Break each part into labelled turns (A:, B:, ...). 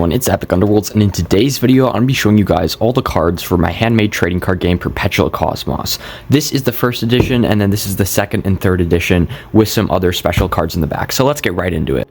A: everyone, it's Epic Underworlds, and in today's video, I'm going to be showing you guys all the cards for my handmade trading card game, Perpetual Cosmos. This is the first edition, and then this is the second and third edition with some other special cards in the back. So let's get right into it.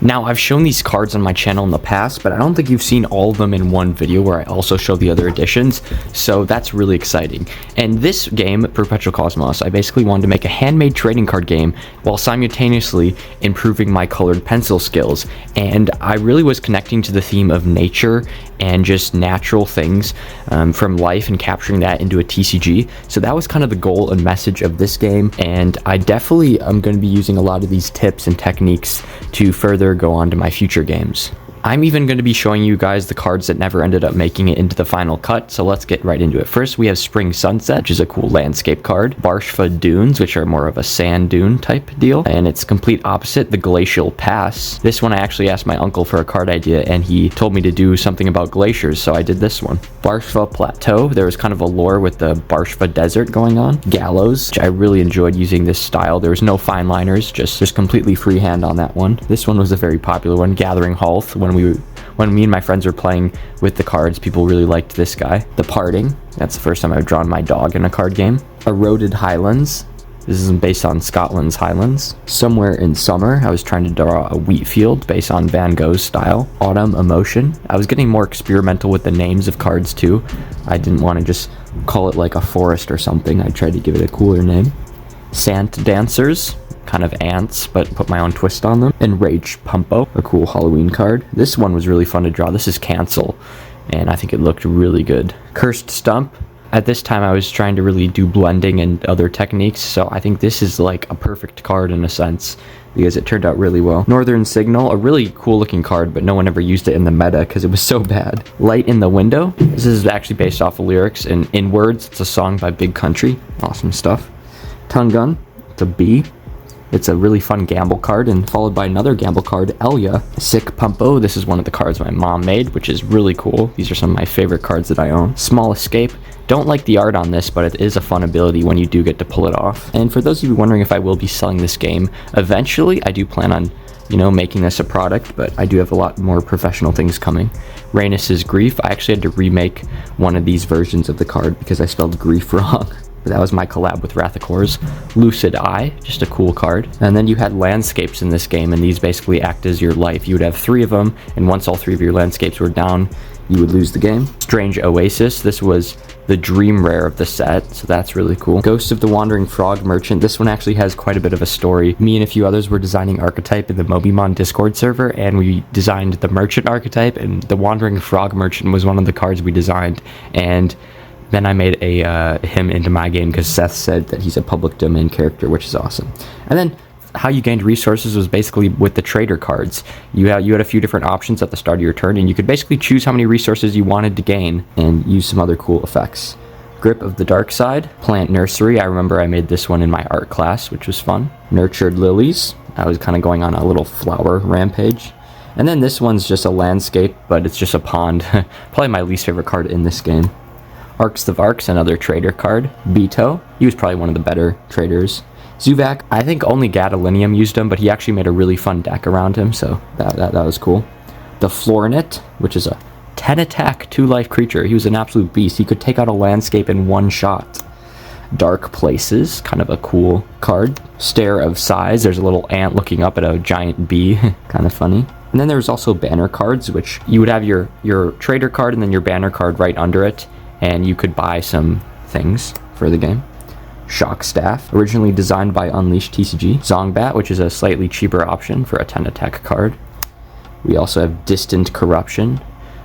A: Now, I've shown these cards on my channel in the past, but I don't think you've seen all of them in one video where I also show the other editions, so that's really exciting. And this game, Perpetual Cosmos, I basically wanted to make a handmade trading card game while simultaneously improving my colored pencil skills. And I really was connecting to the theme of nature and just natural things from life and capturing that into a TCG. So that was kind of the goal and message of this game, and I definitely am going to be using a lot of these tips and techniques to further go on to my future games. I'm even going to be showing you guys the cards that never ended up making it into the final cut, so let's get right into it. First, we have Spring Sunset, which is a cool landscape card. Barshfa Dunes, which are more of a sand dune type deal. And its complete opposite, the Glacial Pass. This one I actually asked my uncle for a card idea, and he told me to do something about glaciers, so I did this one. Barshfa Plateau, there was kind of a lore with the Barshfa Desert going on. Gallows, which I really enjoyed using this style. There was no fine liners, just completely freehand on that one. This one was a very popular one. Gathering Health, when me and my friends were playing with the cards, people really liked this guy. The Parting, that's the first time I've drawn my dog in a card game. Eroded Highlands, this is based on Scotland's Highlands. Somewhere in Summer, I was trying to draw a wheat field based on Van Gogh's style. Autumn Emotion, I was getting more experimental with the names of cards too. I didn't want to just call it like a forest or something. I tried to give it a cooler name. Sant Dancers, kind of ants, but put my own twist on them. Enraged Pumpo, a cool Halloween card. This one was really fun to draw. This is Cancel, and I think it looked really good. Cursed Stump. At this time, I was trying to really do blending and other techniques, so I think this is like a perfect card in a sense, because it turned out really well. Northern Signal, a really cool looking card, but no one ever used it in the meta because it was so bad. Light in the Window. This is actually based off of lyrics, and in words, it's a song by Big Country. Awesome stuff. Ton Gun, it's a bee. It's a really fun gamble card, and followed by another gamble card, Elia. Sick Pumpo, this is one of the cards my mom made, which is really cool. These are some of my favorite cards that I own. Small Escape, don't like the art on this, but it is a fun ability when you do get to pull it off. And for those of you wondering if I will be selling this game, eventually I do plan on, making this a product, but I do have a lot more professional things coming. Rhaenys's Grief, I actually had to remake one of these versions of the card because I spelled grief wrong. That was my collab with Rathacors. Lucid Eye, just a cool card. And then you had landscapes in this game, and these basically act as your life. You would have 3 of them, and once all 3 of your landscapes were down, you would lose the game. Strange Oasis, this was the dream rare of the set, so that's really cool. Ghost of the Wandering Frog Merchant, this one actually has quite a bit of a story. Me and a few others were designing archetype in the Mobimon Discord server, and we designed the merchant archetype, and the Wandering Frog Merchant was one of the cards we designed, and then I made him into my game because Seth said that he's a public domain character, which is awesome. And then how you gained resources was basically with the trader cards. You had a few different options at the start of your turn, and you could basically choose how many resources you wanted to gain and use some other cool effects. Grip of the Dark Side, Plant Nursery. I remember I made this one in my art class, which was fun. Nurtured Lilies. I was kind of going on a little flower rampage. And then this one's just a landscape, but it's just a pond. Probably my least favorite card in this game. Arcs of Arcs, another trader card. Beto, he was probably one of the better traders. Zuvak, I think only Gadolinium used him, but he actually made a really fun deck around him, so that was cool. The Flornet, which is a 10 attack, 2 life creature. He was an absolute beast. He could take out a landscape in one shot. Dark Places, kind of a cool card. Stare of Size, there's a little ant looking up at a giant bee, kind of funny. And then there's also banner cards, which you would have your trader card and then your banner card right under it, and you could buy some things for the game. Shock Staff, originally designed by Unleashed TCG. Zongbat, which is a slightly cheaper option for a 10 attack card. We also have Distant Corruption.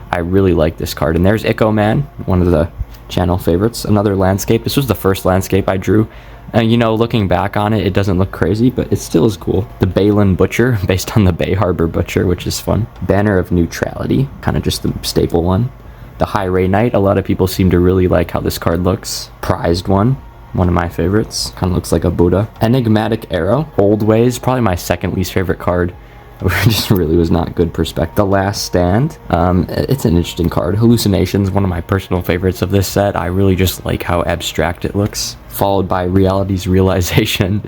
A: I really like this card. And there's Ico Man, one of the channel favorites. Another landscape. This was the first landscape I drew. And looking back on it, it doesn't look crazy, but it still is cool. The Balin Butcher, based on the Bay Harbor Butcher, which is fun. Banner of Neutrality, kind of just the staple one. The High Ray Knight, a lot of people seem to really like how this card looks. Prized one of my favorites. Kind of looks like a Buddha. Enigmatic Arrow, Old Ways, probably my second least favorite card. It just really was not good perspective. The Last Stand, it's an interesting card. Hallucinations, one of my personal favorites of this set. I really just like how abstract it looks. Followed by Reality's Realization,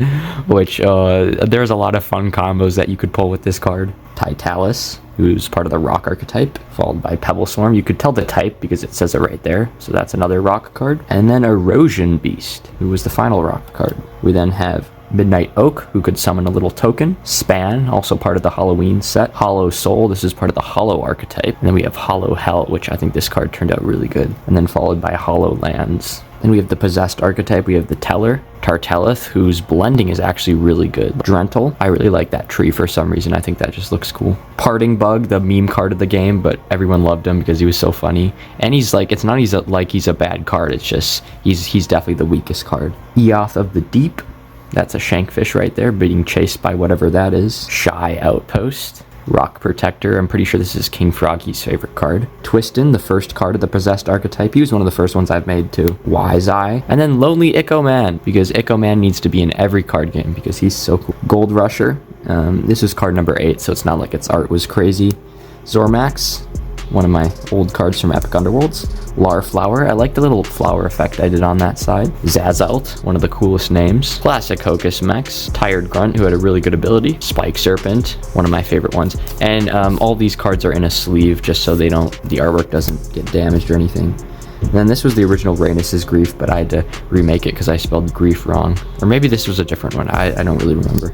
A: which there's a lot of fun combos that you could pull with this card. Titalis, who's part of the rock archetype, followed by Pebble Swarm. You could tell the type because it says it right there, so that's another rock card. And then Erosion Beast, who was the final rock card. We then have Midnight Oak, who could summon a little token. Span, also part of the Halloween set. Hollow Soul, this is part of the Hollow archetype. And then we have Hollow Hell, which I think this card turned out really good. And then followed by Hollow Lands. Then we have the Possessed archetype. We have the Teller, Tarteleth, whose blending is actually really good. Drental, I really like that tree for some reason. I think that just looks cool. Parting Bug, the meme card of the game, but everyone loved him because he was so funny. And he's like, it's not like he's a bad card, it's just, he's definitely the weakest card. Eoth of the Deep, that's a Shankfish right there, being chased by whatever that is. Shy Outpost. Rock Protector, I'm pretty sure this is King Froggy's favorite card. Twistin, the first card of the Possessed archetype. He was one of the first ones I've made too. Wise Eye. And then Lonely Echo Man, because Echo Man needs to be in every card game because he's so cool. Gold Rusher. This is card number 8, so it's not like its art was crazy. Zormax, one of my old cards from Epic Underworlds. Larflower, I like the little flower effect I did on that side. Zazalt, one of the coolest names. Classic Hocus Mex. Tired Grunt, who had a really good ability. Spike Serpent, one of my favorite ones. And all these cards are in a sleeve just so the artwork doesn't get damaged or anything. And then this was the original Rhaenys' Grief, but I had to remake it because I spelled grief wrong. Or maybe this was a different one, I don't really remember.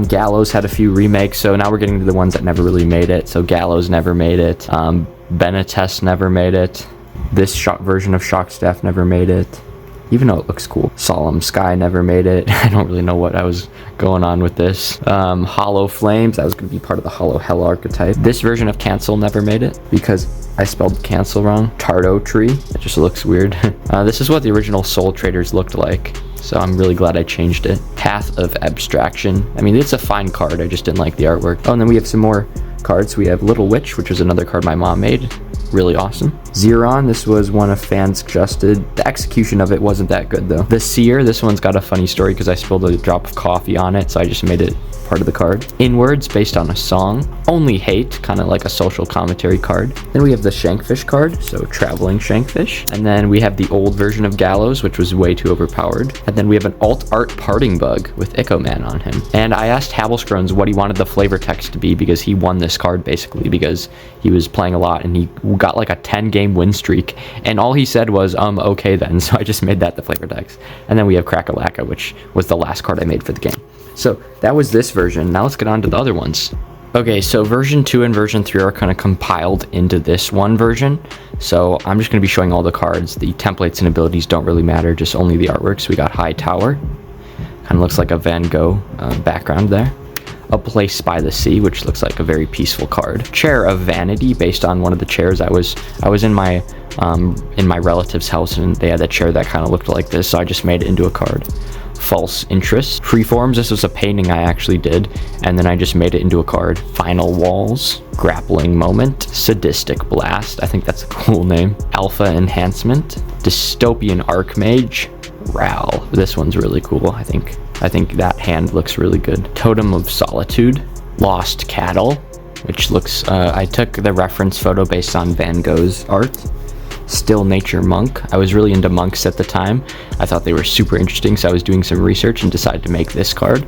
A: Gallows had a few remakes, so now we're getting to the ones that never really made it. So Gallows never made it. Benetest never made it. This version of Shockstaff never made it, even though it looks cool. Solemn Sky never made it. I don't really know what I was going on with this. Hollow Flames, that was going to be part of the Hollow Hell archetype. This version of Cancel never made it because I spelled cancel wrong. Tardo Tree, it just looks weird. This is what the original Soul Traders looked like, so I'm really glad I changed it. Path of Abstraction, I mean, it's a fine card, I just didn't like the artwork. Oh, and then we have some more cards. We have Little Witch, which was another card my mom made. Really awesome. Xeron, this was one of fans suggested. The execution of it wasn't that good though. The Seer, this one's got a funny story because I spilled a drop of coffee on it, so I just made it part of the card. Inwards, based on a song. Only Hate, kind of like a social commentary card. Then we have the Shankfish card, so Traveling Shankfish. And then we have the old version of Gallows, which was way too overpowered. And then we have an alt art Parting Bug with Echo Man on him. And I asked Habblescrones what he wanted the flavor text to be because he won this card basically because he was playing a lot and he got like a 10-game win streak. And all he said was, okay then. So I just made that the flavor text. And then we have Crack-a-Lacka, which was the last card I made for the game. So that was this version. Now let's get on to the other ones. Okay, so version 2 and version 3 are kind of compiled into this one version. So I'm just going to be showing all the cards. The templates and abilities don't really matter, just only the artwork. So we got High Tower. Kind of looks like a Van Gogh background there. A Place by the Sea, which looks like a very peaceful card. Chair of Vanity, based on one of the chairs. I was in my relative's house and they had a chair that kind of looked like this, so I just made it into a card. False Interest. Freeforms, this was a painting I actually did, and then I just made it into a card. Final Walls. Grappling Moment. Sadistic Blast, I think that's a cool name. Alpha Enhancement. Dystopian Archmage. Ral. This one's really cool, I think that hand looks really good. Totem of Solitude. Lost Cattle, which looks, I took the reference photo based on Van Gogh's art. Still Nature Monk. I was really into monks at the time. I thought they were super interesting, so I was doing some research and decided to make this card.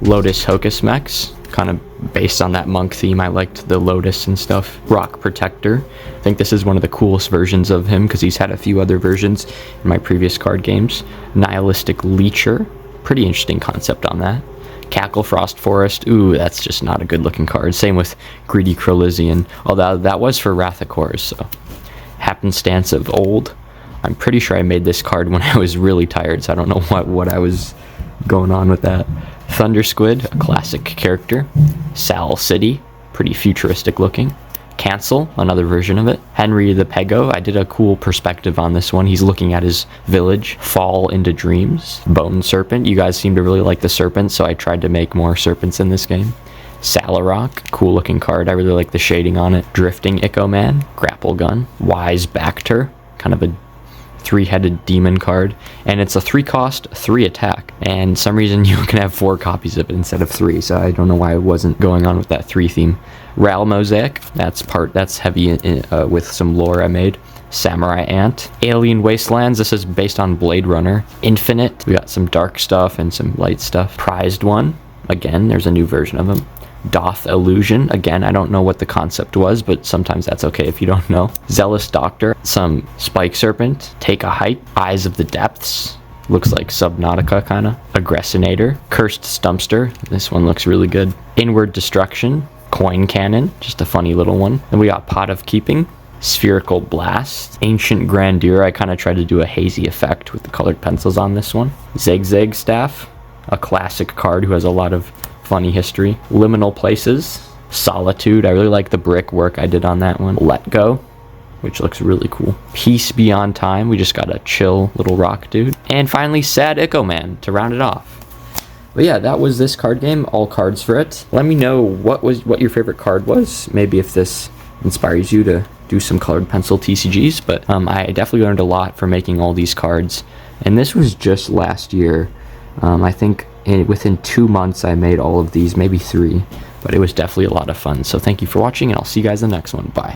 A: Lotus Hocus Mex, kind of based on that monk theme. I liked the lotus and stuff. Rock Protector. I think this is one of the coolest versions of him because he's had a few other versions in my previous card games. Nihilistic Leecher. Pretty interesting concept on that. Cackle Frost Forest. Ooh, that's just not a good looking card. Same with Greedy Crolizian. Although that was for Wrath of Kors, so. Happenstance of Old. I'm pretty sure I made this card when I was really tired, so I don't know what I was going on with that. Thunder Squid, a classic character. Sal City, pretty futuristic looking. Cancel, another version of it. Henry the Pego, I did a cool perspective on this one. He's looking at his village. Fall into Dreams. Bone Serpent, you guys seem to really like the serpent, so I tried to make more serpents in this game. Salarok, cool looking card. I really like the shading on it. Drifting Echo Man, Grapple Gun. Wise Bacter, kind of a 3-headed demon card, and it's a 3-cost, 3-attack, and some reason you can have 4 copies of it instead of 3, so I don't know why I wasn't going on with that 3 theme. Ral Mosaic, that's heavy with some lore I made. Samurai Ant. Alien Wastelands, this is based on Blade Runner. Infinite, we got some dark stuff and some light stuff. Prized One, again, there's a new version of him. Doth Illusion. Again, I don't know what the concept was, but sometimes that's okay if you don't know. Zealous Doctor, some Spike Serpent, Take a Hike, Eyes of the Depths, looks like Subnautica kind of. Aggressinator, Cursed Stumpster, this one looks really good. Inward Destruction, Coin Cannon, just a funny little one. Then we got Pot of Keeping, Spherical Blast, Ancient Grandeur. I kind of tried to do a hazy effect with the colored pencils on this one. Zigzag Staff, a classic card who has a lot of funny history. Liminal Places, Solitude. I really like the brick work I did on that one. Let Go, which looks really cool. Peace Beyond Time. We just got a chill little rock dude. And finally, Sad Ico Man to round it off. But yeah, that was this card game. All cards for it. Let me know what your favorite card was. Maybe if this inspires you to do some colored pencil TCGs. But I definitely learned a lot from making all these cards. And this was just last year. I think within 2 months I made all of these, maybe 3. But it was definitely a lot of fun. So thank you for watching, and I'll see you guys in the next one. Bye.